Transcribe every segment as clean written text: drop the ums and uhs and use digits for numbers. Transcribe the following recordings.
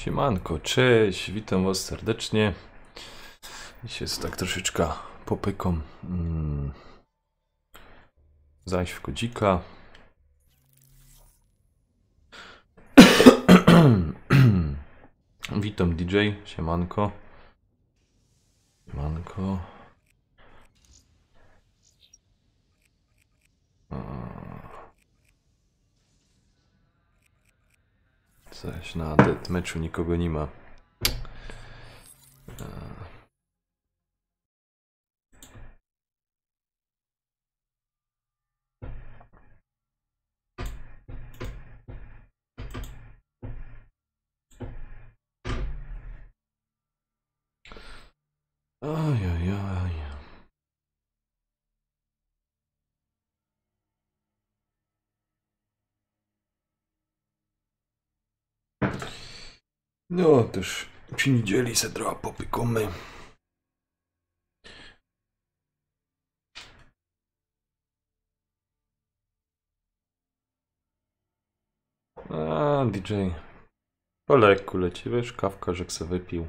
Siemanko, cześć, witam was serdecznie. Dzisiaj jest tak troszeczkę popyką. Zajść w kodzika. Witam DJ, siemanko. Siemanko. Coś na deathmatchu nikogo nie ma. Ojojoj. No też przy niedzieli se trochę popykamy. A DJ po lekku leci, wiesz, kawka, żek se wypił.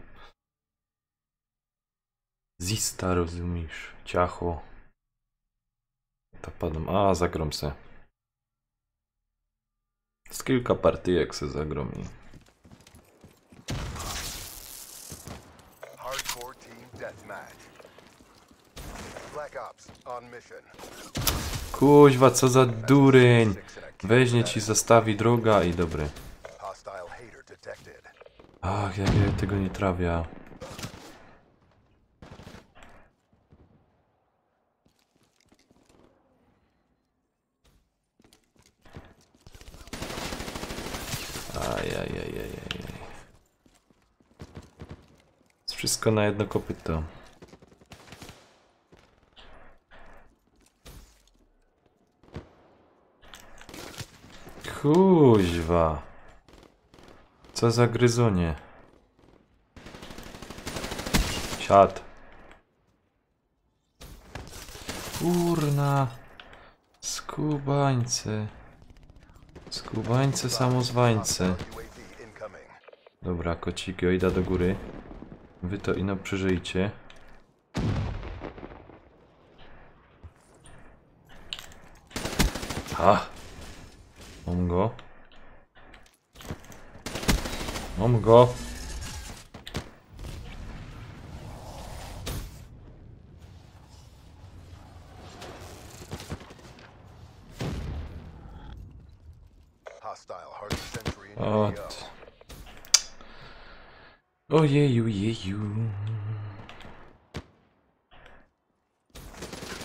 Zista, rozumiesz, ciacho. Ta padam, a zagram se. Z kilka partyjek se zagram i... Hardcore team deathmatch. Black Ops on mission. Kuźwa, co za dureń! Weźmie ci, zastawi droga i dobry. Hostile hater detected. Ach, jak ja tego nie trawia. Ajajajajaj. Jest wszystko na jedno kopyto. Kuźwa. Co za gryzonie. Siad. Kurna. Skubańcy. Skubańcy, samozwańcy. UAV incoming. Dobra, kociki, idę do góry. Wy to ino przeżyjcie. A! Mam go. Mam go. Hostile Hardy Sentry in O, UAV. ojeju, jeju.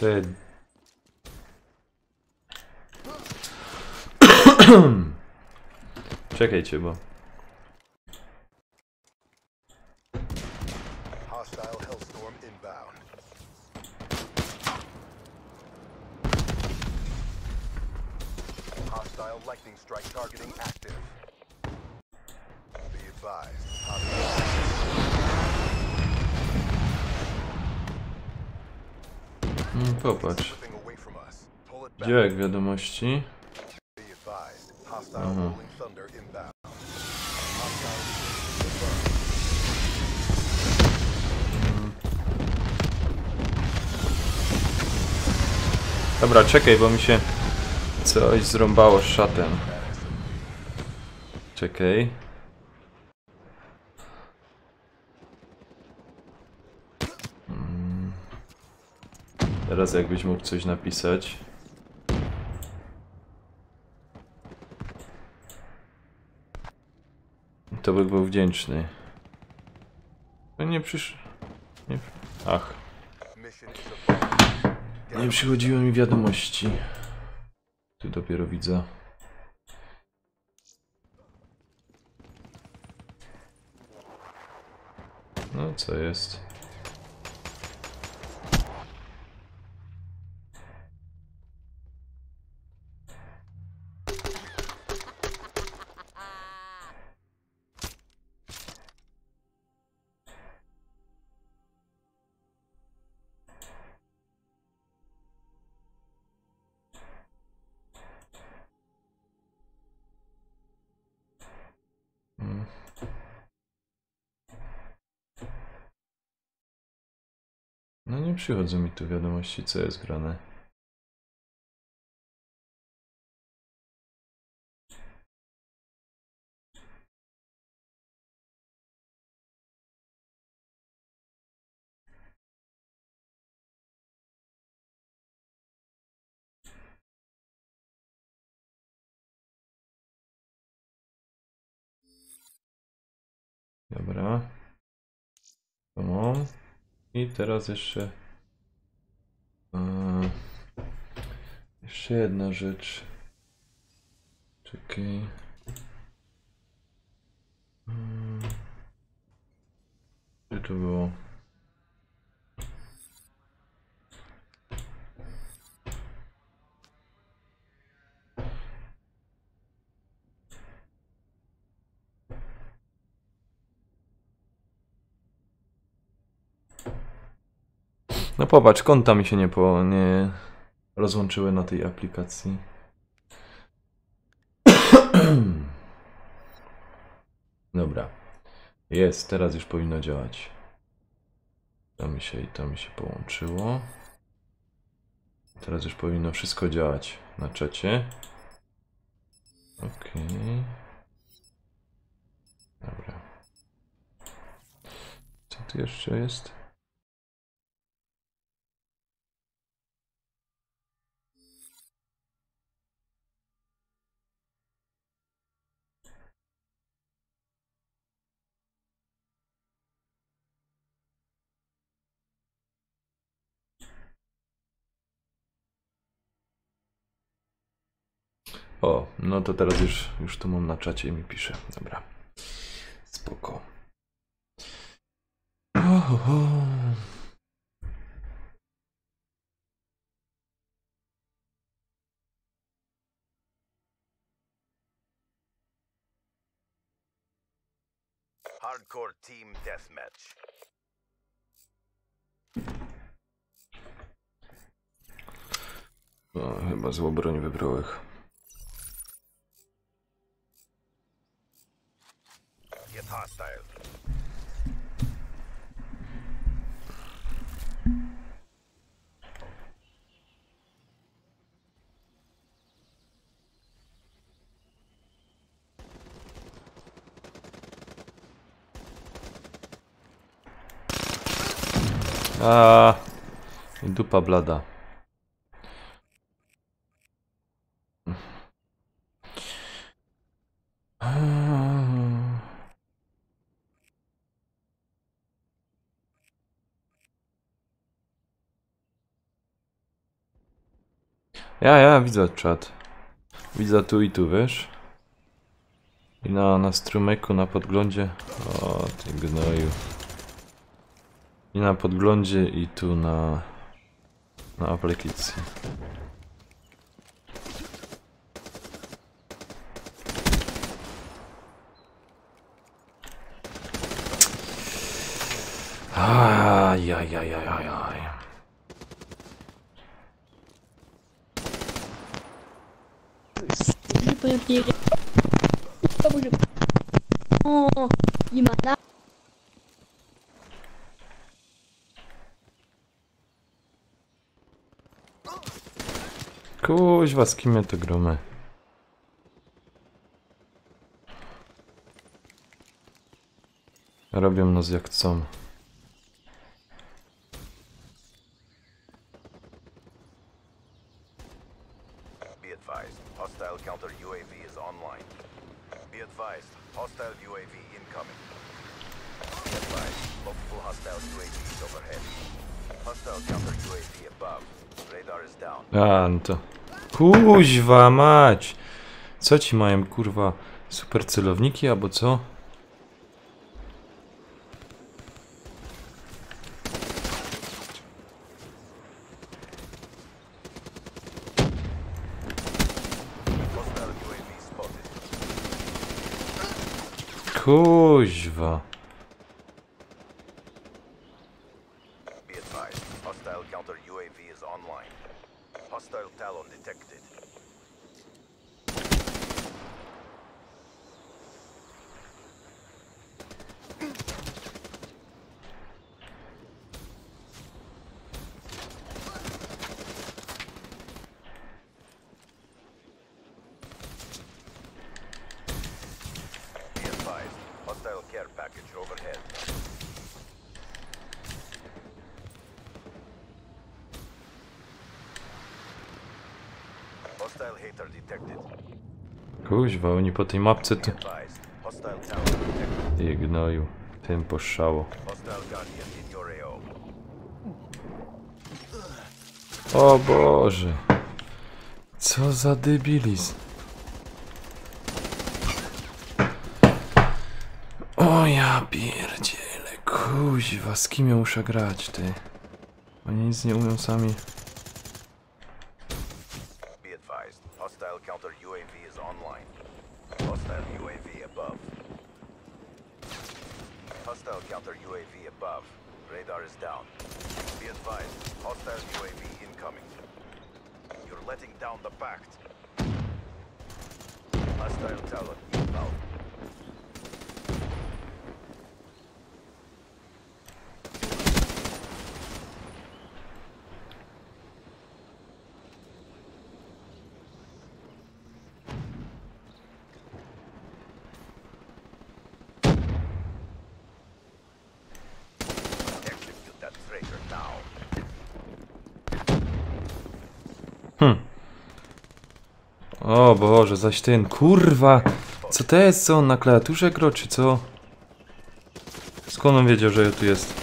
Te... Czekajcie, bo... Hostile Hellstorm inbound. Hostile lightning strike targeting active. Be advised. Hostile Popatrz. slipping away from us. Pull it back. Gdzie jak wiadomości? Be advised. Hostile Aha. rolling thunder inbound. Hostile Dobra, czekaj, bo mi się coś zrąbało z szatem. Czekaj. Teraz jakbyś mógł coś napisać. To by był wdzięczny. No nie przysz... Nie... Ach. mission is above. Nie przychodziły mi wiadomości. Tu dopiero widzę. No co jest? Nie przychodzą mi tu wiadomości, co jest grane. Dobra. To mam. I teraz jeszcze... jeszcze jedna rzecz. Czekaj. Gdzie to było? No popatrz, konta mi się nie rozłączyły na tej aplikacji. Dobra. Jest, teraz już powinno działać. To mi się połączyło. Teraz już powinno wszystko działać na czacie. Okej. Dobra. Co tu jeszcze jest? O, no to teraz już tu mam na czacie i mi pisze. Dobra. Spoko. Ohoho. Hardcore team deathmatch. O, chyba złą broń wybrałem. Get hostile. A, dupa blada. Ja widzę czat. Widzę tu i tu, wiesz? I na strumyku, na podglądzie. O, ty gnoju. I na podglądzie, i tu na aplikacji. Ajajajajajaj. O, nie ma na... Kuźwa, z kim my to gromy? Robią nas jak chcą. Be advised, hostile counter UAV is online. Be advised, hostile UAV incoming. Be advised, multiple hostile UAVs overhead. Hostile counter UAV above. Radar is down. A, no to... Kuźwa mać! Co ci mają, kurwa? Super celowniki, albo co? Hostile UAV spotted. Kuźwa. Be advised, hostile counter UAV is online. Hostile Talon detected. package overhead. Hostile hater detected. Kuźwa, oni po tej mapce tu... Be advised. Hostile tower detected. Ty gnoju. Tym poszało. Hostile guardian in your AO. O Boże. Co za debilizm. O ja pierdzielę. Kuźwa, z kim ja muszę grać, ty? Oni nic nie umią sami. Be advised. Hostile counter UAV is online. Hostile UAV above. Hostile counter UAV above. Radar is down. Be advised. Hostile UAV incoming. You're letting down the pact. Hostile tower inbound. Execute that traitor now. O Boże, zaś ten, kurwa. Co to jest, co on na klawiaturze gro, czy co? Skąd on wiedział, że ja tu jest?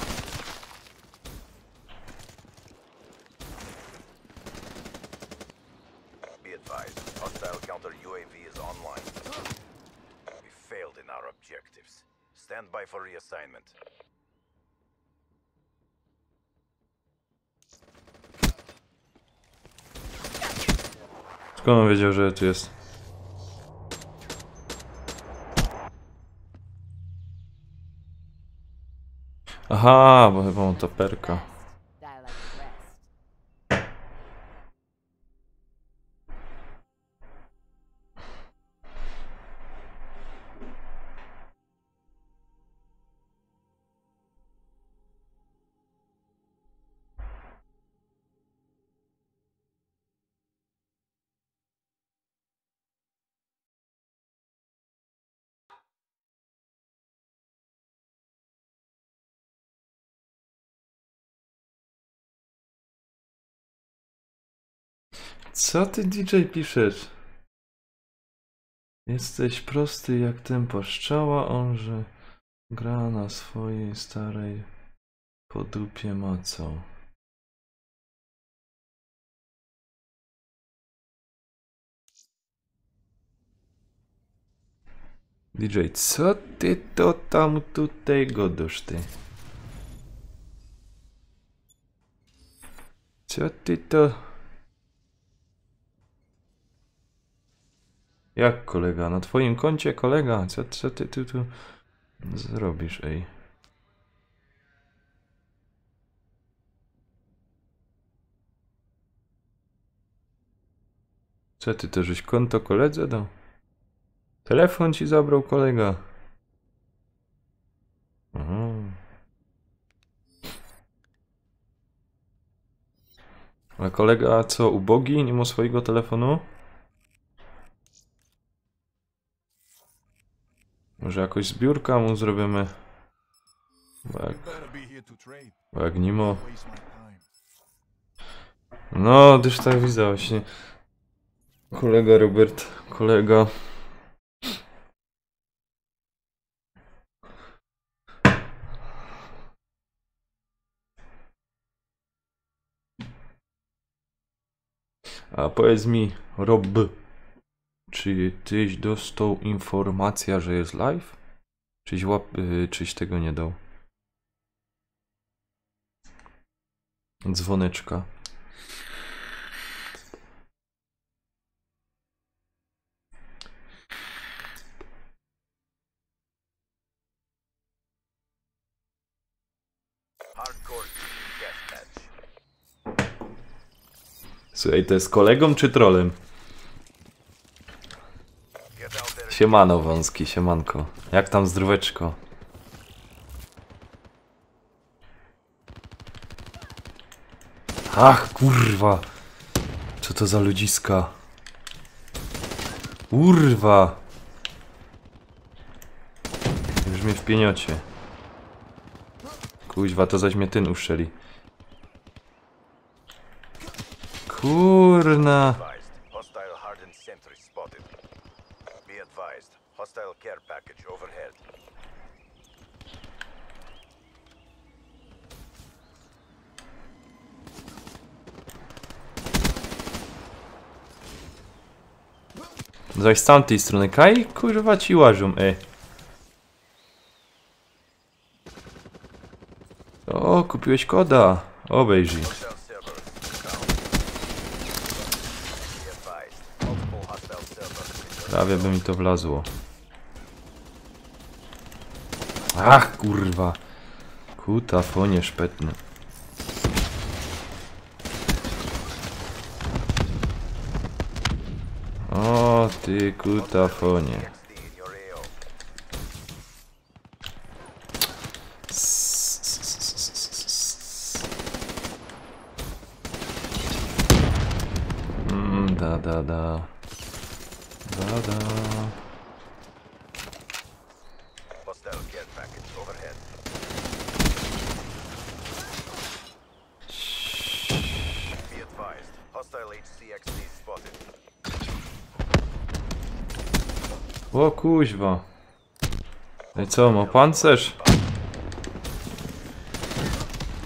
Be advised. Hostile counter UAV is online. We failed in our objectives. Stand by for reassignment. Skąd on wiedział, że ja tu jest? Aha, bo chyba mam toperka. Die like the rest. Co ty, DJ, piszesz? Jesteś prosty jak tempo pszczoła, on że gra na swojej starej podupie macą. DJ, co ty to tam tutaj godosz, ty? Co ty to... Jak kolega? Na twoim koncie kolega? Co ty tu zrobisz, ej? Co ty to żeś konto koledze dał? Telefon ci zabrał kolega. Aha. A kolega co, ubogi? Nie ma swojego telefonu? Może jakoś zbiórka mu zrobimy? Bo jak nie ma... No, też tak widzę właśnie. Kolega Robert, kolega. A powiedz mi, Rob, czy tyś dostał informację, że jest live? Czyś tego nie dał? Dzwoneczka. Hardcore team deathmatch. Słuchaj, to jest kolegą czy trolem? Get out there. Siemano wąski, siemanko. Jak tam zdróweczko? Ach, kurwa. Co to za ludziska? Kurwa. Już mnie w pieniocie. Kuźwa, to zaś mnie ten uszczeli. Kurna. Advised, hostile hardened sentry spotted. Be advised, hostile care package overhead. Zaś z tamtej strony kaj, kurwa ci łażą, O, kupiłeś koda. Obejrzyj. Hostile server down. Be advised, multiple hostile servers. Prawie by mi to wlazło. Ach, kurwa. Kuta, fonie szpetny. O, ty kutafonie. XD in your AO. Da. Da. Hostile care package overhead. Be advised, hostile HCXD spotted. O kuźwa. No i co, ma pancerz?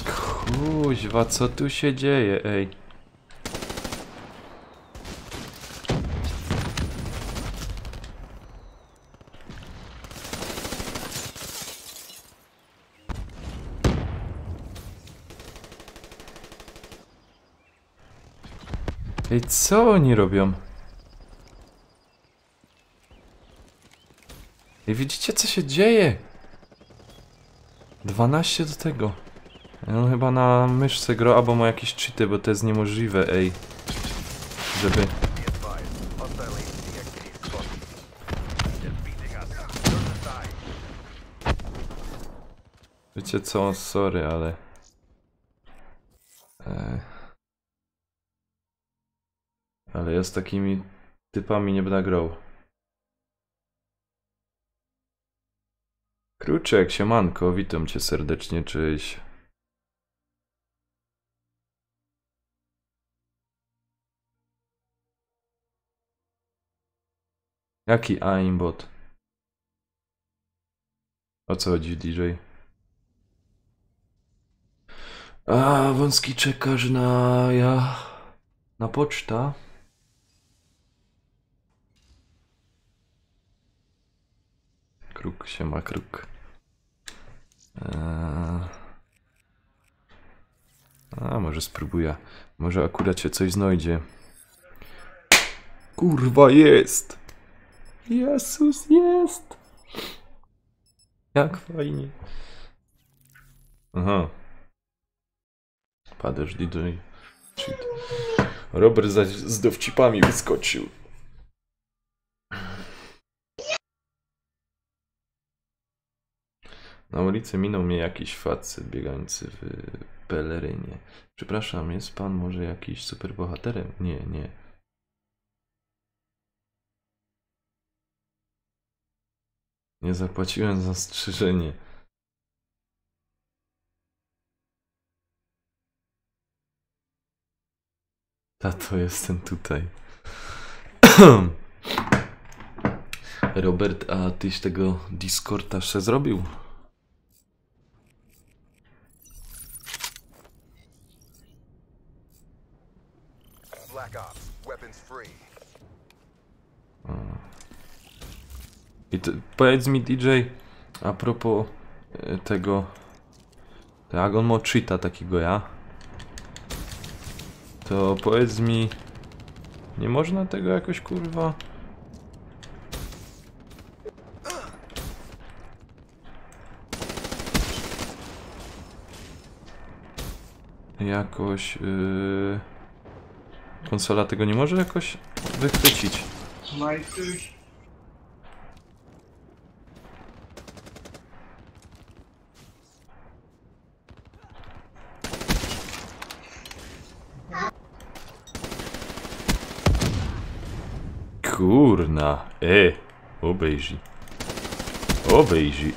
Kuźwa, co tu się dzieje, ej? Ej, co oni robią? Ej, widzicie co się dzieje? 12 do tego. On chyba na myszce gra, albo ma jakieś cheaty, bo to jest niemożliwe, ej. Żeby... Be advised, hostile HCXD spotted. They're beating us. Turn aside. Wiecie co, sorry, ale... Ale ja z takimi typami nie będę grał. Kruczek, siemanko, witam cię serdecznie, cześć. Jaki aimbot? O co chodzi, DJ? A, wąski czekasz na poczta? Kruk, siema kruk. A, może spróbuję. Może akurat się coś znajdzie. Kurwa, jest! Jezus, jest! Jak fajnie. Aha. Padasz, DJ. Shit. Robert zaś z dowcipami wyskoczył. Na ulicy minął mnie jakiś facet biegający w pelerynie. Przepraszam, jest pan może jakiś superbohaterem? Nie. Nie zapłaciłem za strzyżenie. Tato, jestem tutaj. Robert, a tyś tego Discorda się zrobił? Black Ops, weapons free. I powiedz mi, DJ, a propos tego... Jak on ma cheata takiego, ja? To powiedz mi... Nie można tego jakoś, kurwa... Jakoś... Konsola tego nie może jakoś wychwycić. Kurna, obejrzyj. Obejrzyj,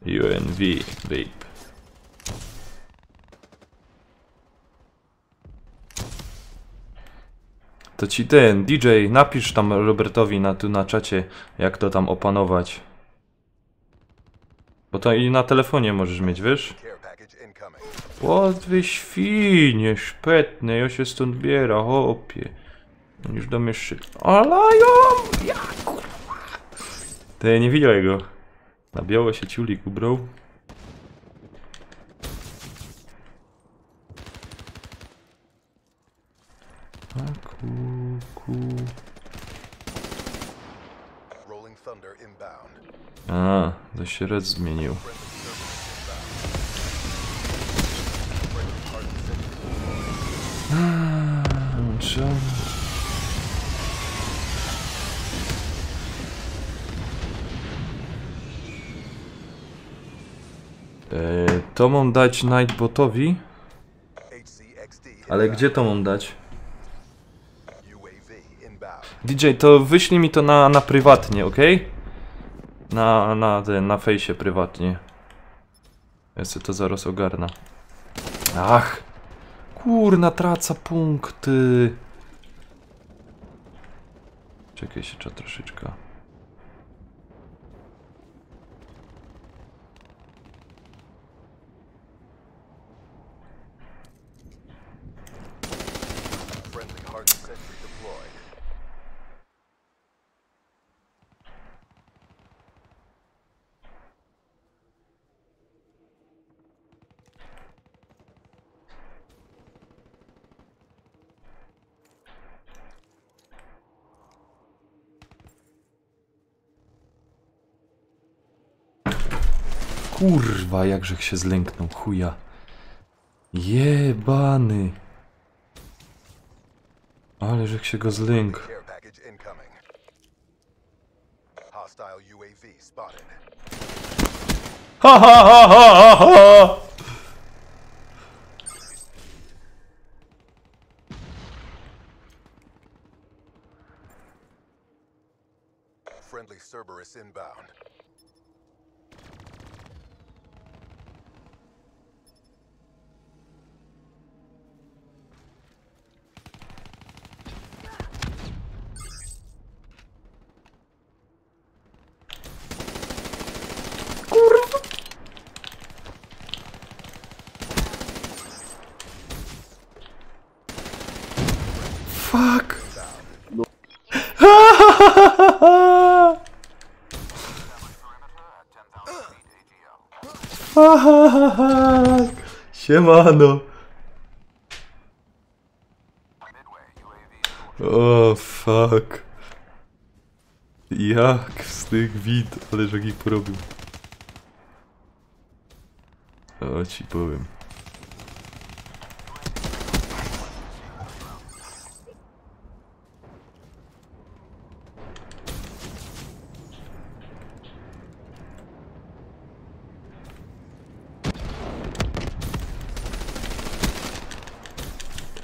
UNV, babe. To ci ten DJ, napisz tam Robertowi tu na czacie, jak to tam opanować. Bo to i na telefonie możesz mieć, wiesz? O, wy świnie, szpetne, ja się stąd biera, hopie. Już do mnie Alają! Ja kurwa! Ty nie widział jego. Na biało się ciulik ubrał. A A, to się red zmienił. To mam dać Nightbotowi. Ale gdzie to mam dać? DJ, to wyślij mi to na prywatnie, ok? Na fejsie prywatnie. Ja sobie to zaraz ogarnę. Ach! Kurna, traca punkty. Czekaj się troszeczkę. Kurwa, jakżech się zlęknął, chuja. Jebany. Ale żech się go zlękł. Ha ha ha ha ha! Friendly Cerberus inbound. Fuck! Siemano! O, fuck. Jak z tych wid, ale że ich porobił. O, ci powiem.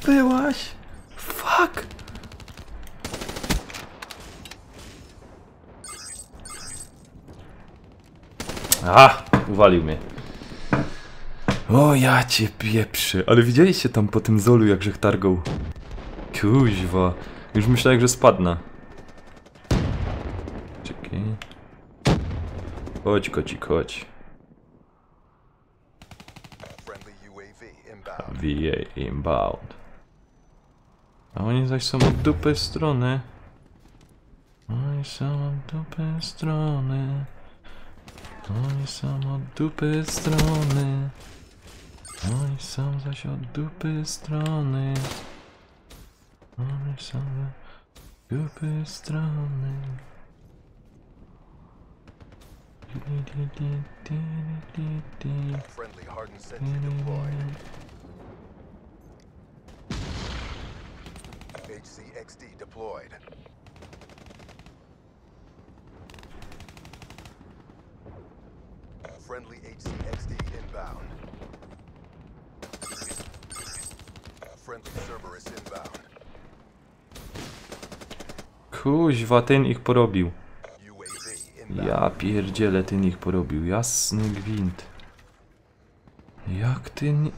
Byłaś? Fuck! A, uwalił mnie. O, ja cię pieprzę. Ale widzieliście tam po tym Zolu, jakżech targał? Kuźwa. Już myślałem, że spadnę. Czekaj. Chodź, kocik, chodź. VA inbound. A oni zaś są od dupy strony. Oni są od dupy strony. Oni są od dupy strony. Oni są zaś od dupy strony. Oni są od dupy strony. Friendly hardened sentry deployed. HCXD deployed. Friendly HCXD inbound. Friendly Cerberus inbound. Kuźwa, ten ich porobił. UAV inbound. Ja pierdzielę, ten ich porobił. Jasny gwint. Jak ty nie...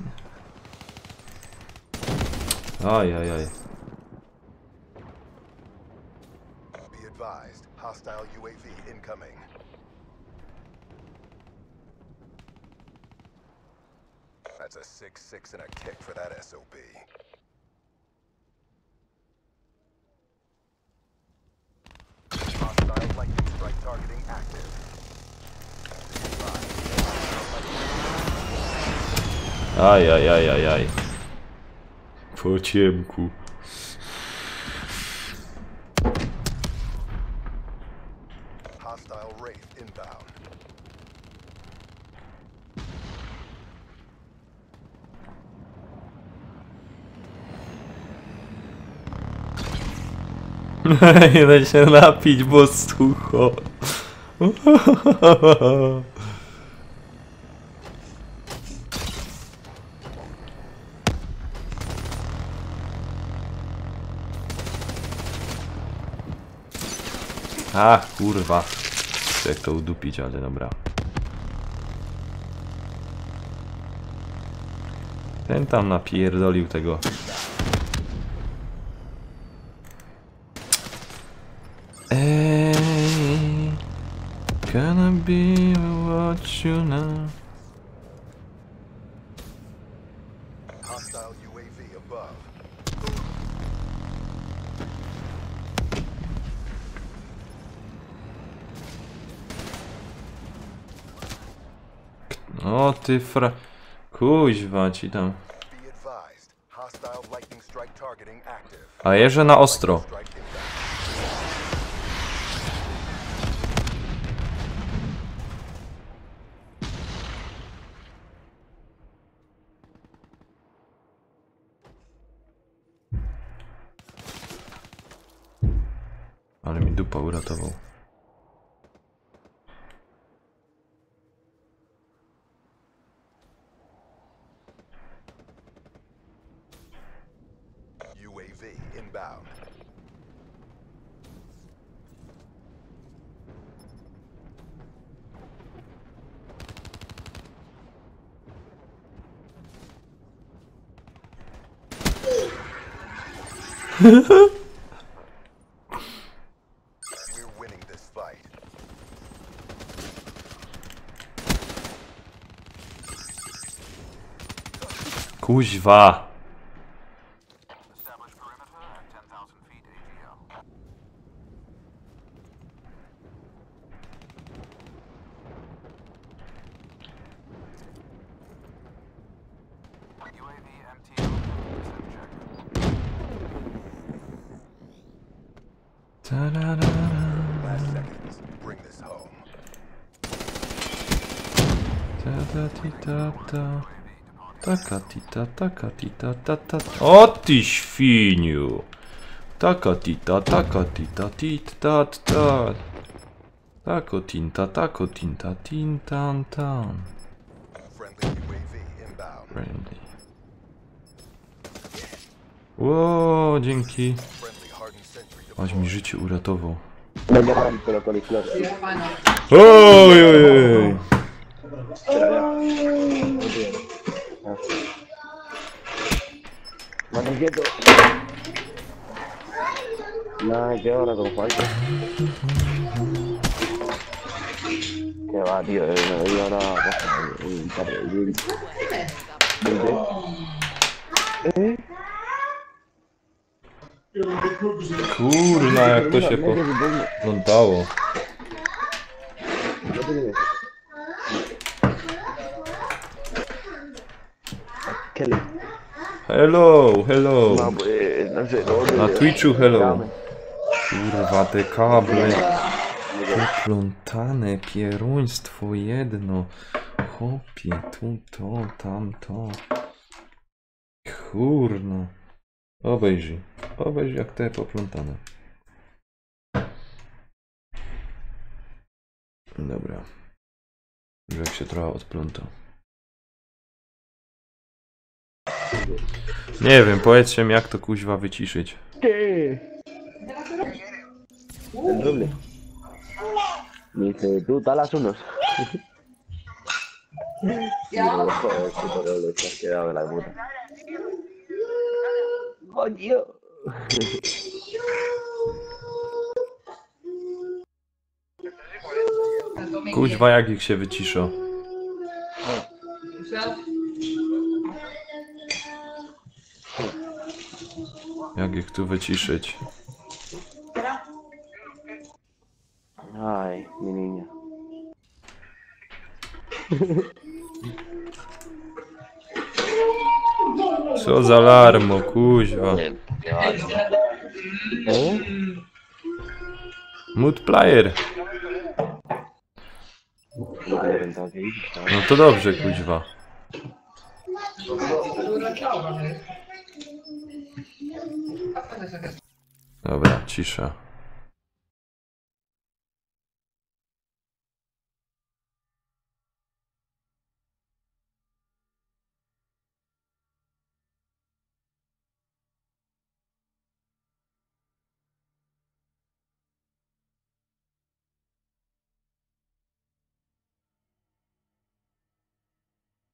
Ajajaj. Be advised, hostile UAV incoming. That's a 6-6 and a kick for that SOB. Hostile lightning strike targeting active. Ajajajajaj. Po ciemku. Hostile Wraith inbound. Nie da się napić, bo sucho. Ach, kurwa. Jak to udupić, ale dobra. Ten tam napierdolił tego. Ej, gonna be what you know. Hostile UAV above. O ty fra... Kuźwa ci tam. Be advised, hostile lightning strike targeting active. A jeże na ostro. Strike inbound. Ale mi dupa uratował. UAV inbound. We're winning this fight. Kuźwa. Establish perimeter at 10,000 feet AGL. UAV MTO Last seconds. Bring this home. Ta-ta-ti-ta-ta. Taka-ti-ta, taka-ti-ta, ta-ta. O ty świniu! Taka-ti-ta, taka-ti-ta, tit-tat-tat. Tako-tinta, tako-tinta, tin-tan-tan. Friendly UAV inbound. Friendly. Ło, dzięki. Friendly hardened sentry Aż mi życie uratował. Venga pero con el flor. Oj, oj, oj. Más quieto. Nada, que ahora con falta. Que va, tío, me doy ahora un par de mil. Kurna, jak to się poglądało. Kelly. Hello, hello. No, pues, no sé, no, Na Twitchu hello. Kurwa, te kable. Poplątane pieruństwo jedno. Chłopie, tu to, tam to. Kurno. Obejrzyj. Obejrzyj jak te poplątane. Dobra. Już jak się trochę odplątał. Nie wiem, powiedzcie mi jak to kuźwa wyciszyć. El doble. Me dice, tú talas unos. Joder, qué horrible, te has quedado de la puta. Coño. Kuźwa jak ich się wyciszą. Jak ich tu wyciszyć? Ay, mi niña. Co za alarmo, kuźwa. Mood player. No to dobrze, kuźwa. Dobra, cisza.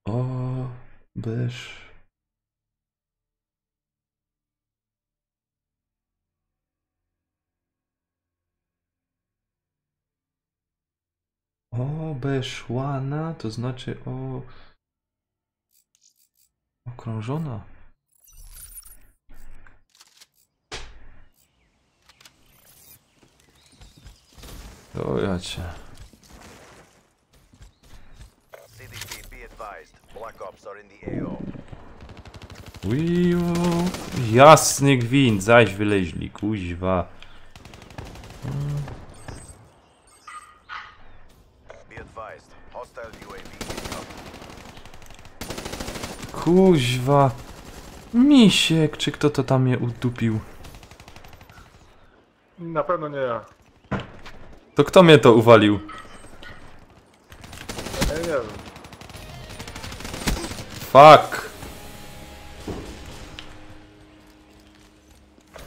O, bysz. Obeszłana, to znaczy okrążona. O ja cię. CDP, be advised. Black Ops are in the AO. Uiu, jasny gwint, zaś wyleźli, kuźwa. Be advised. Hostile UAV incoming. Kuźwa. Misiek, czy kto to tam mnie udupił? Na pewno nie ja. To kto mnie to uwalił? Ja nie wiem. Fuck.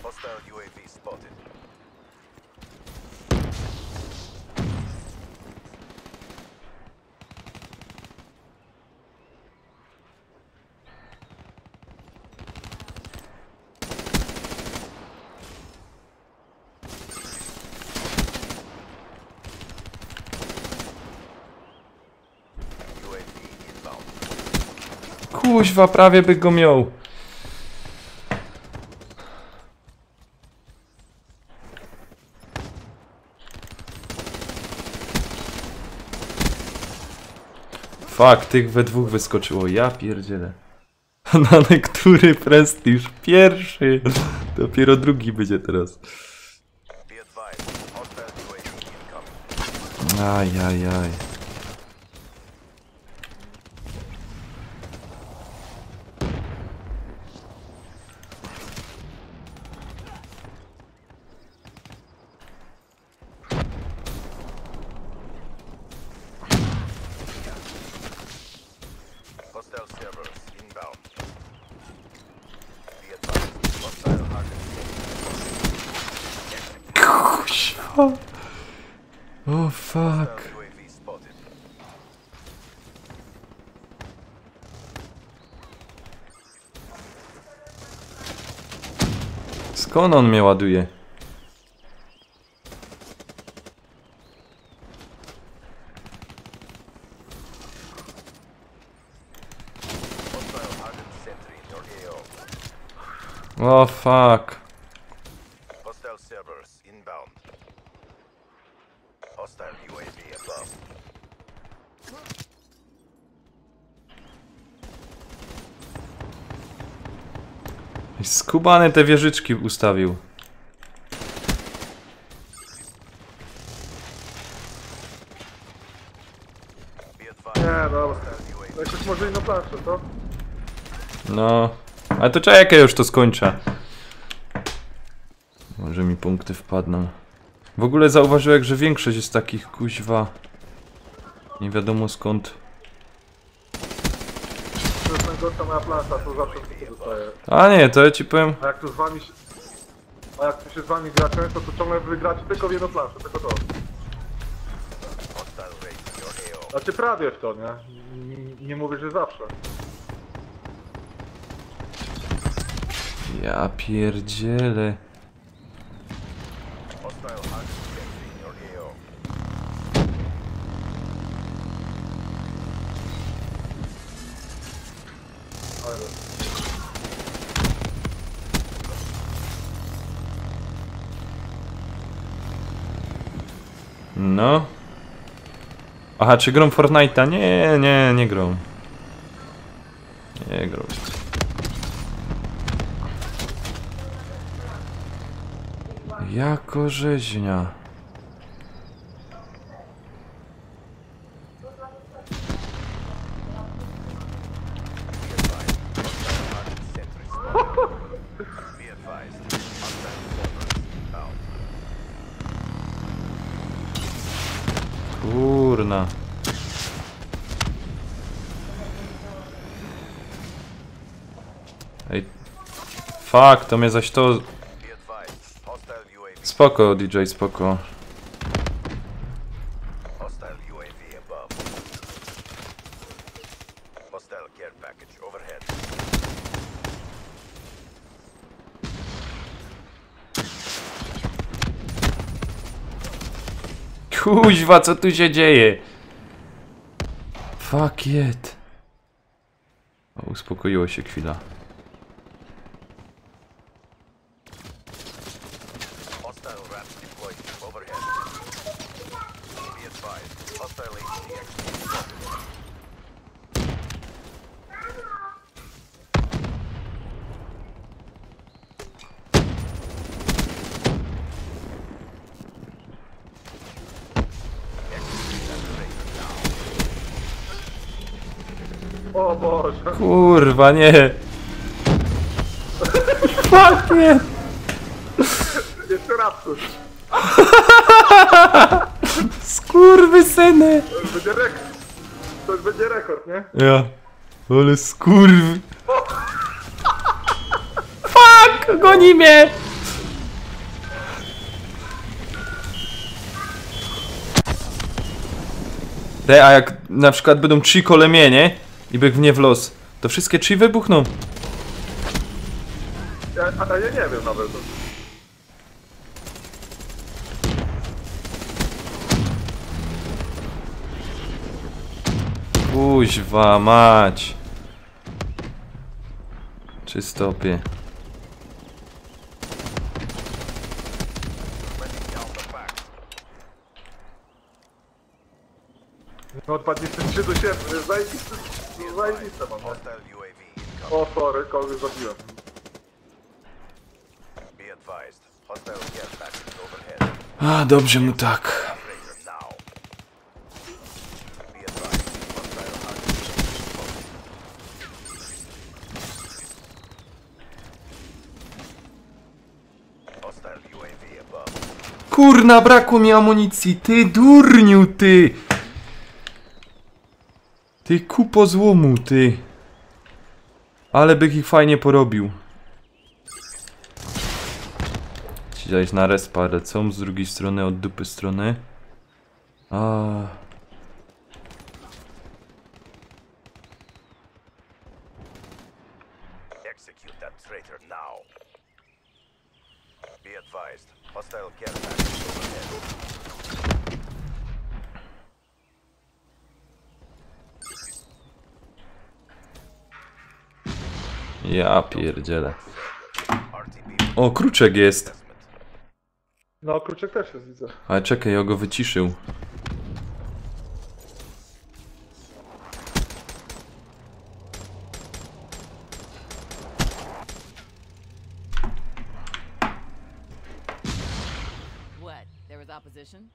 Hostile UAV spotted. UAV inbound. Kuźwa, prawie by go miał. Fuck, tych we dwóch wyskoczyło, ja pierdzielę. Na niektóry prestiż pierwszy. Dopiero drugi będzie teraz. Be advised. Hostile UAV incoming. Ajajaj. Hostile servers inbound. Be advised. Hostile target. Kuźwa. O fuck. UAV spotted. Skąd on mnie ładuje? Hostile hardened sentry in your AO. O fuck. Hostile servers inbound. Hostile UAV above. Skubany te wieżyczki ustawił. Nie, dobra. Jakoś może inną planszę, co? No. Ale to czekaj, już to skończę. Może mi punkty wpadną. W ogóle zauważyłem, że większość jest takich kuźwa. Nie wiadomo skąd. To jest najgorsza moja plansza, to zawsze wszystko dostaję. A nie, to ja ci powiem. A jak tu z wami się... A jak tu się z wami gra często, to ciągle wygracie tylko w jedną planszę, tylko to. Hostile raiding your AO. Znaczy prawie w to, nie? Nie mówię, że zawsze. Ja pierdzielę. Hostile hunters entering your AO. Ale... No. Aha, czy grą Fortnite'a? Nie grą. Nie grą. Jako rzeźnia. Be advised. Hostile soldiers inbound. Kurna. Ej. Fuck, to mnie zaś to... Be advised. Hostile UAV. Spoko, DJ, spoko. Hostile UAV above. Hostile care package overhead. Kuźwa, co tu się dzieje? Fuck it. O, uspokoiło się chwila. Hostile rats deployed overhead. Be advised. Hostile HCX spotted. O Boże! Kurwa, nie. Fuck it. Jeszcze raz coś! Skurwysyny. To już będzie rekord! To już będzie rekord, nie? Ja. Ale skurwy. Fuck, goni mnie. A jak na przykład będą 3 kolemie, nie? I biegnie w los, to wszystkie 3 wybuchną. Ja nie wiem nawet. Kuźwa mać. Czystopie. No 23 do 7, to jest zajebiste, zajebiste mam. Hostile UAV incoming. O sorry, kogoś zabiłem. Be advised. Hostile care package overhead. A, dobrze mu tak. Operator now. Be advised. Hostile hunters. Hostile UAV above. Kurna, brakło mi amunicji. Ty durniu, ty. Ty kupo złomu, ty. Ale bych ich fajnie porobił. Ci dać na respa, lecą z drugiej strony, od dupy strony. A. Execute that traitor now. Be advised. Hostile care package overhead. Ja pierdzielę. RTB O, kruczek jest. assessment. No, kruczek też jest, widzę. Ale czekaj, ja go wyciszył. What? There was opposition?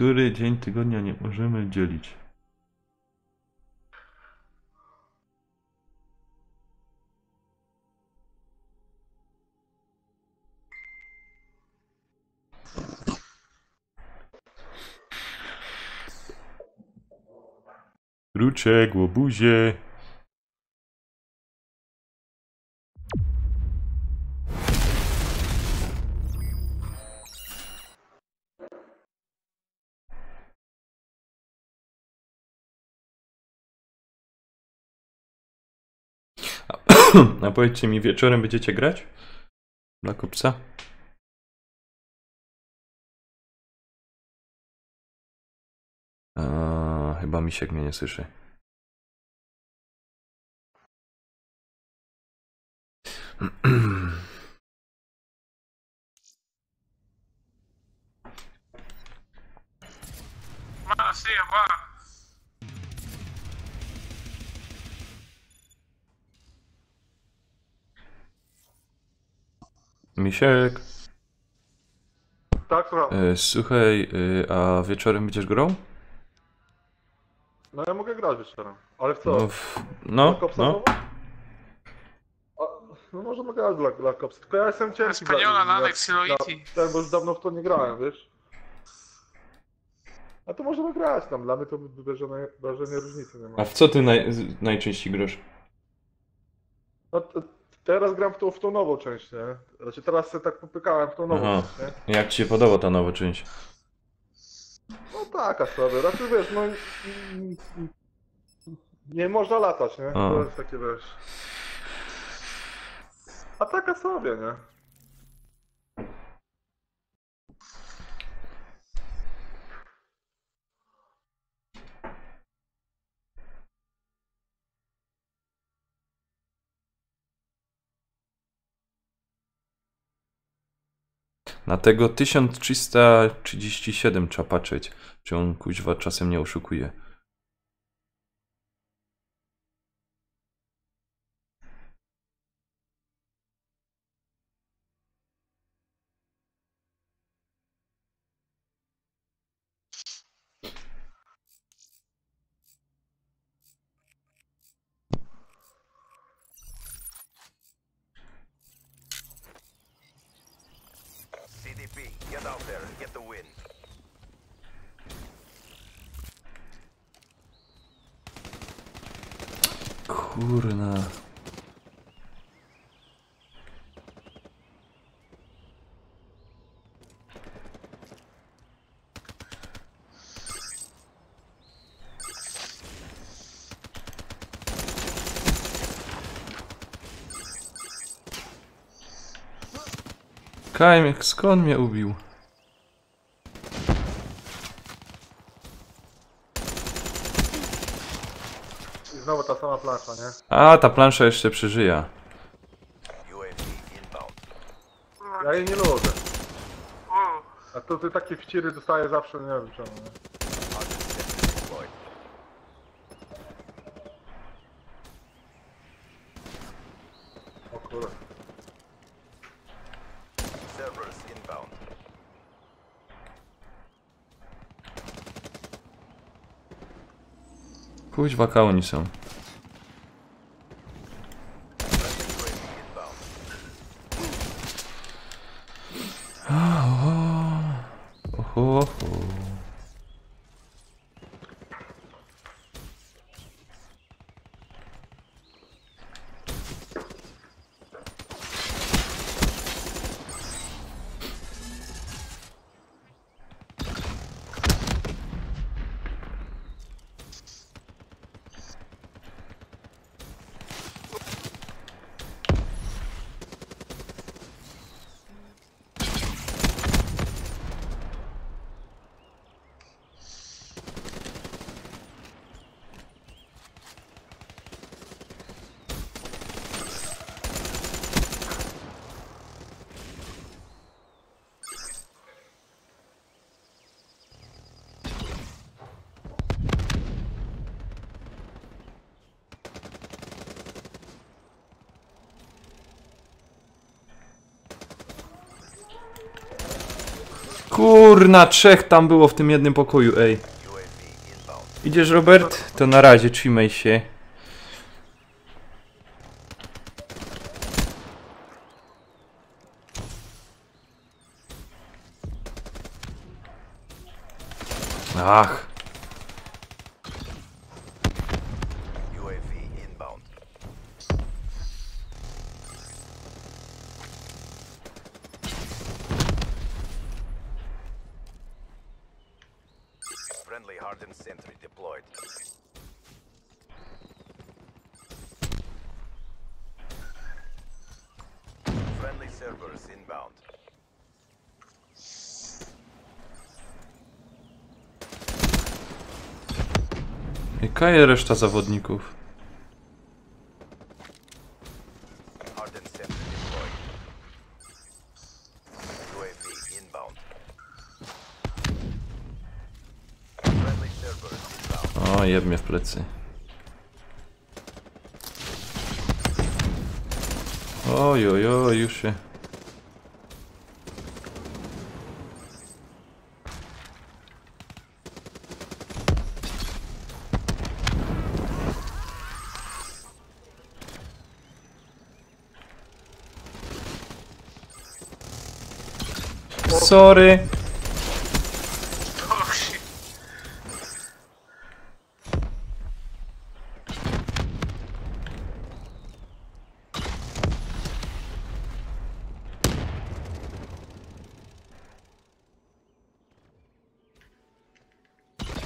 Który dzień tygodnia nie możemy dzielić? Ruczek, łobuzie. A powiedzcie mi, wieczorem będziecie grać? Black Opsa? Chyba Misiek mnie nie słyszy. Misiek, Tak, słucham. słuchaj, a wieczorem będziesz grał? No ja mogę grać wieczorem. Ale w co? No, Black Opsa no. znowu? A, no możemy grać Black Ops. Tylko ja jestem ciężki. Española, nada, Exceloity. Bo już dawno w to nie grałem, wiesz? A to możemy grać tam, dla mnie to wrażenie różnicy nie ma. A w co ty najczęściej grasz? No, teraz gram w tą nową część, nie? Znaczy teraz sobie tak popykałem w tą nową Aha. część, nie? Jak ci się podoba ta nowa część? No taka sobie, raczej wiesz, no... Nie można latać, nie? To jest takie, wiesz... A taka sobie, nie? Na tego 1337 trzeba patrzeć, czy on kuźwa czasem nie oszukuje. CDP, get out there and get the win. Kurna. Kajmek, skąd mnie ubił? I znowu ta sama plansza, nie? A, ta plansza jeszcze przeżyje. UAV inbound. Ja jej nie lubię. O, A to ty takie wciry dostaję zawsze, nie wiem czemu, nie? Deployed. O kurde. Servers inbound. Kuźwa, oni są. UAV inbound. Oho, oho. Kurna, 3 tam było w tym jednym pokoju, ej. Idziesz, Robert? To na razie, trzymaj się. Ach. UAV inbound. Friendly hardened sentry deployed. Friendly Cerberus inbound. Jaka jest reszta zawodników? Hardened sentry deployed. UAV inbound. Friendly Cerberus inbound. O, jeb mnie w plecy. Oj, oj, oj, już się. Sorry. Oh shit.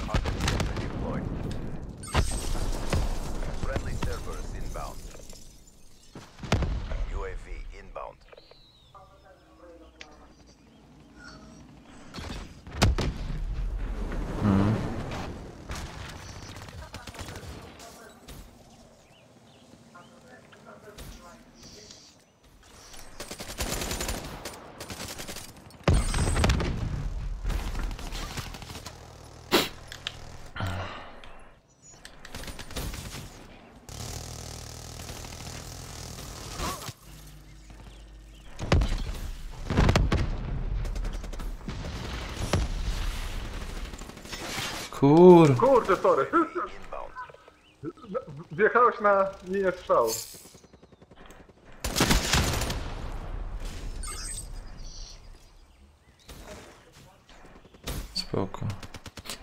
Hardened sentry deployed. Friendly Cerberus inbound. UAV inbound. Kur... Kurde, sorry. Inbound. Wjechałeś na linię strzału. Spoko.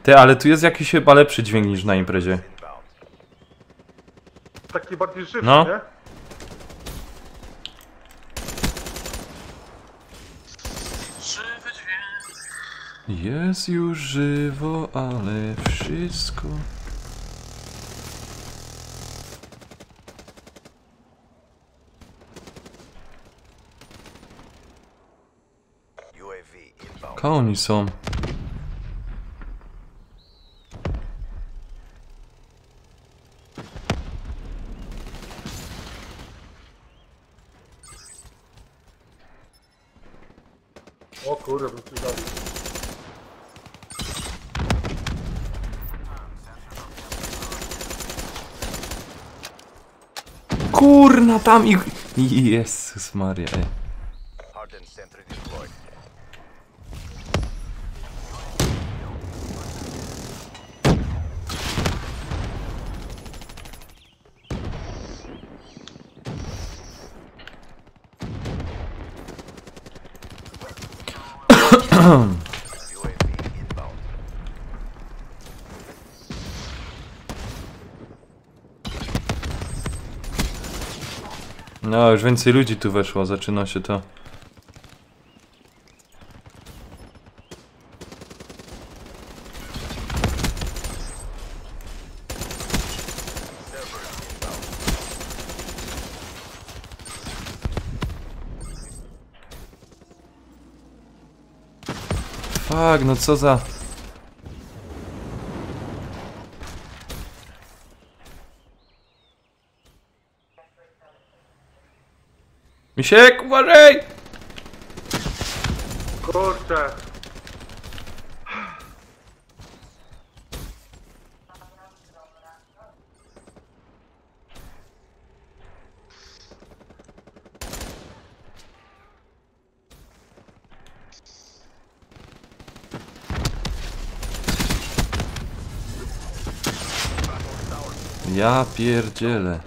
Ty, ale tu jest jakiś chyba lepszy dźwięk niż na imprezie. Inbound. Taki bardziej żywszy, No. nie? Żywy dźwięk. Jest już żywo, ale wszystko... UAV inbound. Ka oni są? O kurde, bym ci zabił. Kurna, tam ich... Jezus Maria, ej. Hardened sentry deployed. UAV inbound. No, już więcej ludzi tu weszło, zaczyna się to. Fuck, no co za... Misiek, uważaj! Kurczę. Ja pierdzielę.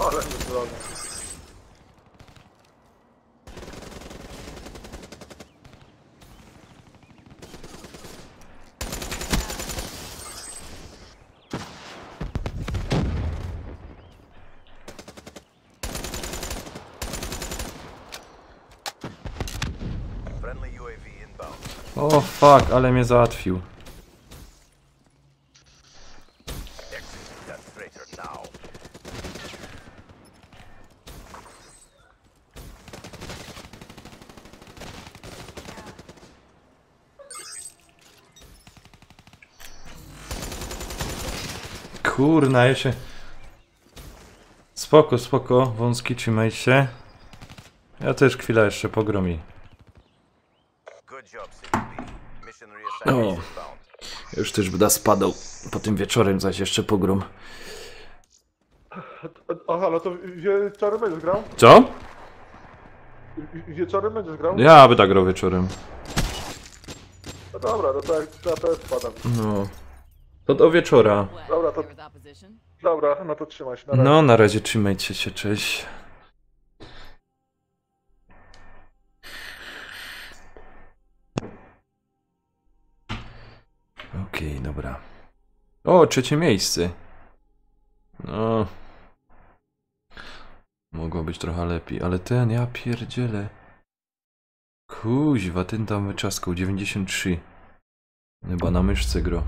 Ale nie zrobię. Friendly UAV inbound. O fuck, ale mnie załatwił. Execute that traitor now. Kurna, ja się... Spoko, spoko, wąski, trzymaj się. Ja też chwilę jeszcze pogromi. Good job, CP. Mission reassignment inbound. Już też będę spadał. Po tym wieczorem zaś jeszcze pogrom. Aha, no to wieczorem będziesz grał? Co? Wieczorem będziesz grał? Ja będę grał wieczorem. No dobra, no to ja też spadam. No. To do wieczora. What? Dobra, to- Here with opposition? Dobra, no to trzymaj się, na razie. No, na razie trzymajcie się, cześć. Okej, dobra. O, trzecie miejsce. No. Mogło być trochę lepiej, ale ten, ja pierdzielę. Kuźwa, ten tam wyczaskał 93. Chyba na myszce gro.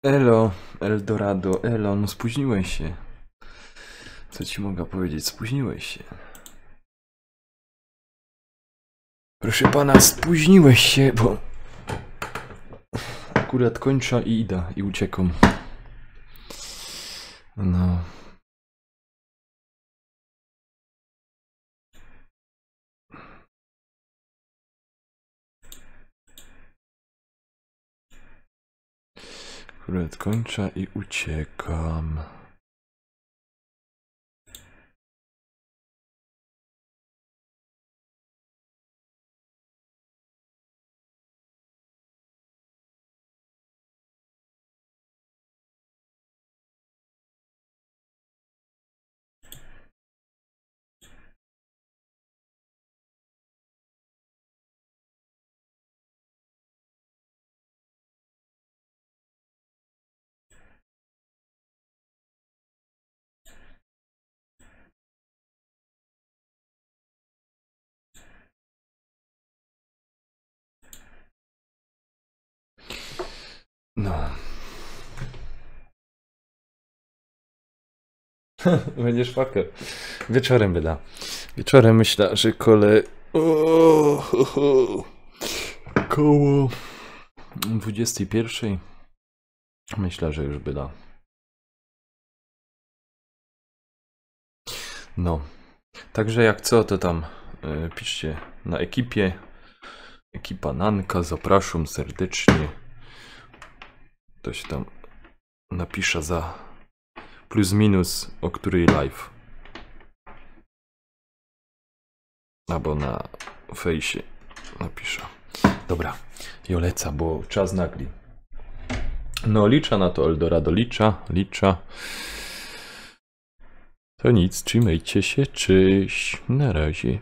Elo, Eldorado, Elo, no spóźniłeś się. Co ci mogę powiedzieć? Spóźniłeś się. Proszę pana, spóźniłeś się, bo... Akurat kończę i idę, i uciekam. No... Akurat kończę i uciekam. No. Będziesz faker. Wieczorem wyda. Wieczorem myślę, że koło 21. Myślę, że już byda. No. Także jak co, to tam piszcie na ekipie. Ekipa Nanka, zapraszam serdecznie. Ktoś tam napisze za plus minus, o której live. Albo na fejsie napiszę. Dobra, Joleca, bo czas nagli. No licza na to Eldorado, licza. To nic, trzymajcie się, cześć, na razie.